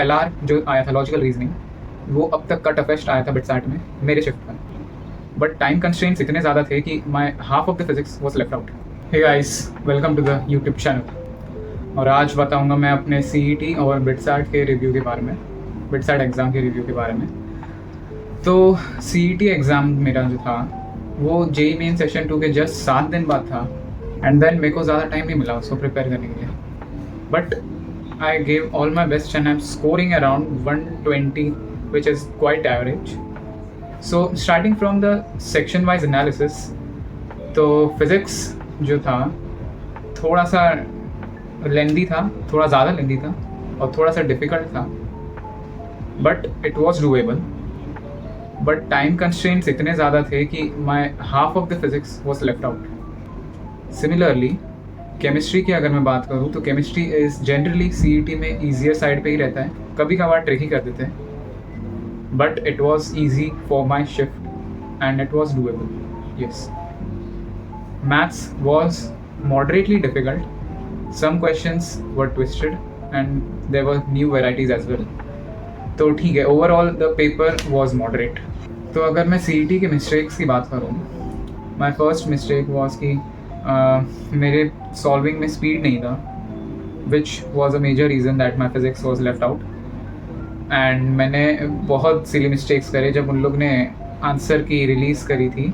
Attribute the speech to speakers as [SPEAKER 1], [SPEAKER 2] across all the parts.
[SPEAKER 1] LR जो आया था लॉजिकल रीजनिंग, वो अब तक का टफेस्ट आया था बिटसैट में मेरे शिफ्ट का। बट टाइम कंस्ट्रेंट्स इतने ज़्यादा थे कि my half of the physics was left out. Hey guys, welcome to the YouTube channel. और आज बताऊंगा मैं अपने CET और बिटसैट के रिव्यू के बारे में, बिटसैट एग्ज़ाम के रिव्यू के बारे में। तो CET एग्ज़ाम मेरा जो था वो JEE मेन सेशन 2 के जस्ट 7 दिन बाद था, एंड देन मेरे को ज़्यादा टाइम नहीं मिला उसको प्रिपेयर करने के लिए। But I gave all my best and I'm scoring around 120, which is quite average. So starting from the section wise analysis, तो physics जो था थोड़ा सा लेंदी था, थोड़ा ज़्यादा लेंदी था और थोड़ा सा डिफ़िकल्ट था, but it was doable. But time constraints इतने ज़्यादा थे कि my half of the physics was left out. Similarly chemistry की अगर मैं बात करूँ तो केमिस्ट्री इज़ जनरली CET में ईजियर साइड पे ही रहता है, कभी कभार ट्रिकी कर देते हैं, but it was easy for my shift and it was doable. Yes, maths was moderately difficult, some questions were twisted and there were new varieties as well. तो ठीक है, overall the paper was moderate. तो अगर मैं CET के mistakes की बात करूँ, माई फर्स्ट मिस्टेक वॉज कि मेरे सॉल्विंग में स्पीड नहीं था, which was a major reason that my physics was left out. And मैंने बहुत सिली मिस्टेक्स करे जब उन लोग ने आंसर की रिलीज़ करी थी,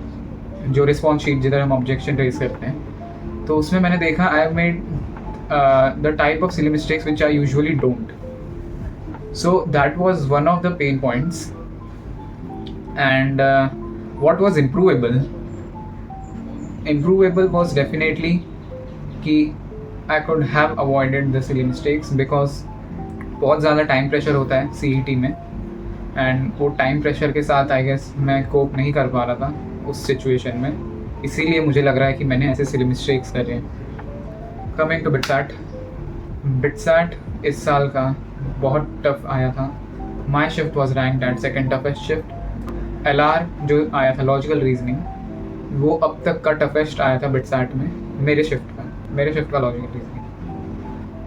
[SPEAKER 1] जो रिस्पॉन्स शीट जिधर हम ऑब्जेक्शन रेज करते हैं, तो उसमें मैंने देखा I have made the type of silly mistakes which I usually don't. So that was one of the pen points. And what was improvable was definitely कि I could have avoided the silly mistakes because बहुत ज़्यादा time pressure होता है CET में, and वो time pressure के साथ I guess मैं कोप नहीं कर पा रहा था उस सिचुएशन में, इसीलिए मुझे लग रहा है कि मैंने ऐसे सिली मिस्टेक्स करे। कमिंग टू बिटसैट इस साल का बहुत टफ आया था। My shift was ranked at second toughest shift. LR जो आया था लॉजिकल रीजनिंग, वो अब तक का टफेस्ट आया था बिटसैट में मेरे शिफ्ट का logical reasoning.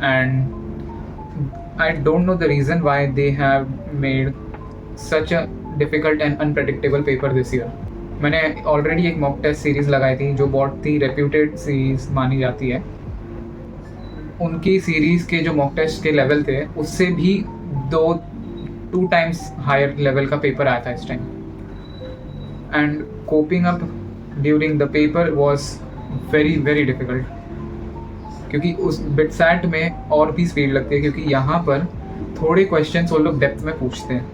[SPEAKER 1] And I don't know the reason why they have made such a difficult and unpredictable paper this year. मैंने ऑलरेडी एक मॉक टेस्ट सीरीज़ लगाई थी जो बहुत ही रेप्यूटेड सीरीज़ मानी जाती है। उनकी सीरीज़ के जो मॉक टेस्ट के लेवल थे उससे भी 2 टाइम्स हायर लेवल का पेपर आया था इस time. And coping up during the paper was very difficult, क्योंकि उस बिटसैट में और भी स्पीड लगती है, क्योंकि यहाँ पर थोड़े क्वेश्चंस वो लोग डेप्थ में पूछते हैं।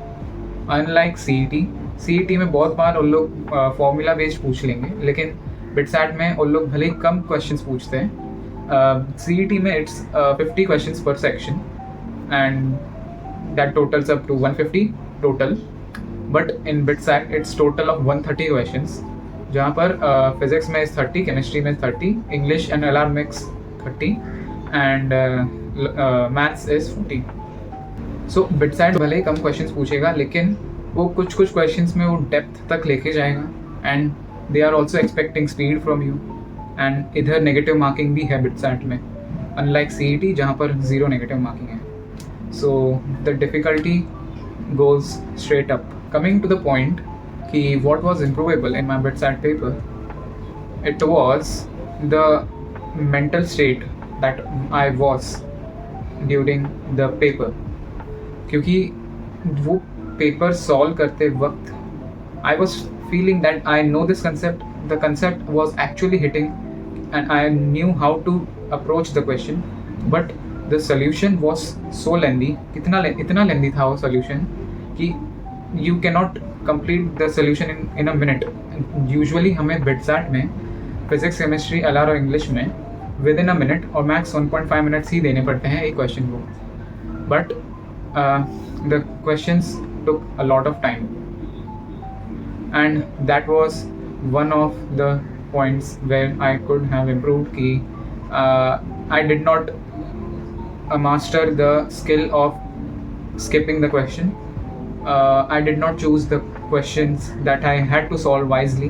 [SPEAKER 1] अनलाइक CET में बहुत बार उन लोग फॉर्मूला बेस्ड पूछ लेंगे, लेकिन बिटसैट में उन लोग भले ही कम क्वेश्चंस पूछते हैं। CET में it's 50 questions per section and that totals up to 150 total, but in BITSAT it's total of 130 questions, जहाँ पर फिज़िक्स में 30, केमिस्ट्री में 30, English and LR mix 30 and maths is 40। So BITSAT भले ही कम क्वेश्चंस पूछेगा, लेकिन वो कुछ क्वेश्चंस में वो डेप्थ तक लेके जाएगा, and they are also expecting speed from you. And इधर नेगेटिव मार्किंग भी है बिटसैट में, अनलाइक CET जहाँ पर 0 नेगेटिव मार्किंग है। So the difficulty goes straight up. Coming to the point कि what was improvable in my BitSat paper, it was the mental state that I was during the paper, क्योंकि वो paper solve करते वक्त I was feeling that I know this concept, the concept was actually hitting and I knew how to approach the question, but the solution was so lengthy, इतना lengthy था वो solution कि you cannot complete the solution in a minute. Usually हमें BITSAT में physics, chemistry, LR और English में with in a minute और max 1.5 minutes ही देने पड़ते हैं एक क्वेश्चन को, but the questions took a lot of time, and that was one of the points where I could have improved कि I did not master the skill of skipping the question. I did not choose the questions that I had to solve wisely.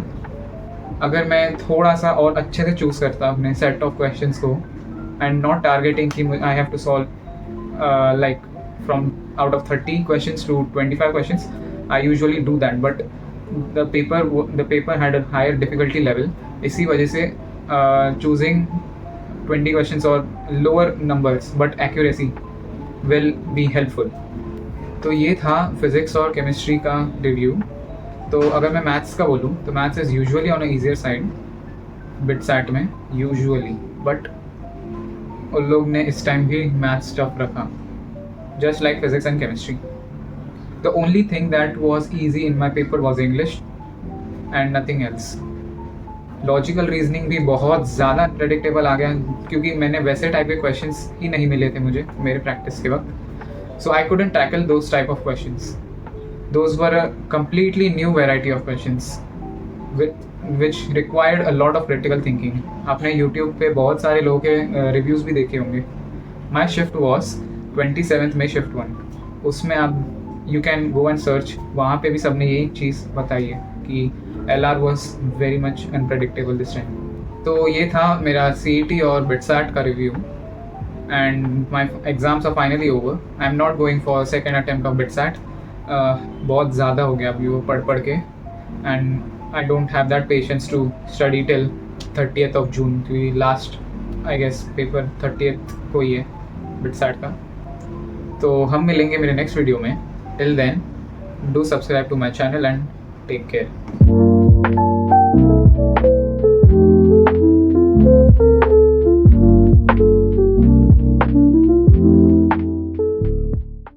[SPEAKER 1] अगर मैं थोड़ा सा और अच्छे से choose करता अपने सेट ऑफ क्वेश्चंस को, एंड नॉट टारगेटिंग कि I have to solve like from out of 30 questions to 25 questions. I usually do that, but the paper had a higher difficulty level. इसी वजह से choosing 20 questions or lower numbers but accuracy will be helpful. तो ये था physics और chemistry का review. तो अगर मैं मैथ्स का बोलूँ तो maths is usually on a easier side BITSAT में यूजुअली, बट उन लोग ने इस टाइम भी मैथ्स टफ रखा, just like physics and chemistry. The only thing that was easy in my paper was English and nothing else. Logical reasoning भी बहुत ज़्यादा प्रेडिक्टेबल आ गया, क्योंकि मैंने वैसे टाइप के क्वेश्चंस ही नहीं मिले थे मुझे मेरे प्रैक्टिस के वक्त. So I couldn't tackle those type of questions. Those were a completely new variety of questions which required a lot of critical thinking. आपने YouTube पे बहुत सारे लोगों के रिव्यूज़ भी देखे होंगे. My shift was 27th में shift 1. उसमें आप you can go and search. वहाँ पे भी सबने यही चीज़ बताई है कि LR was very much unpredictable this time. तो ये था मेरा CET और BITSAT का review. And my exams are finally over. I'm not going for second attempt of BITSAT. बहुत ज़्यादा हो गया अभी वो पढ़ के, and I don't have that patience to study till 30th of June, क्योंकि last I guess paper 30th को ही है बिटसैट का. तो हम मिलेंगे मेरे नेक्स्ट वीडियो में. Till then do subscribe to my channel and take care.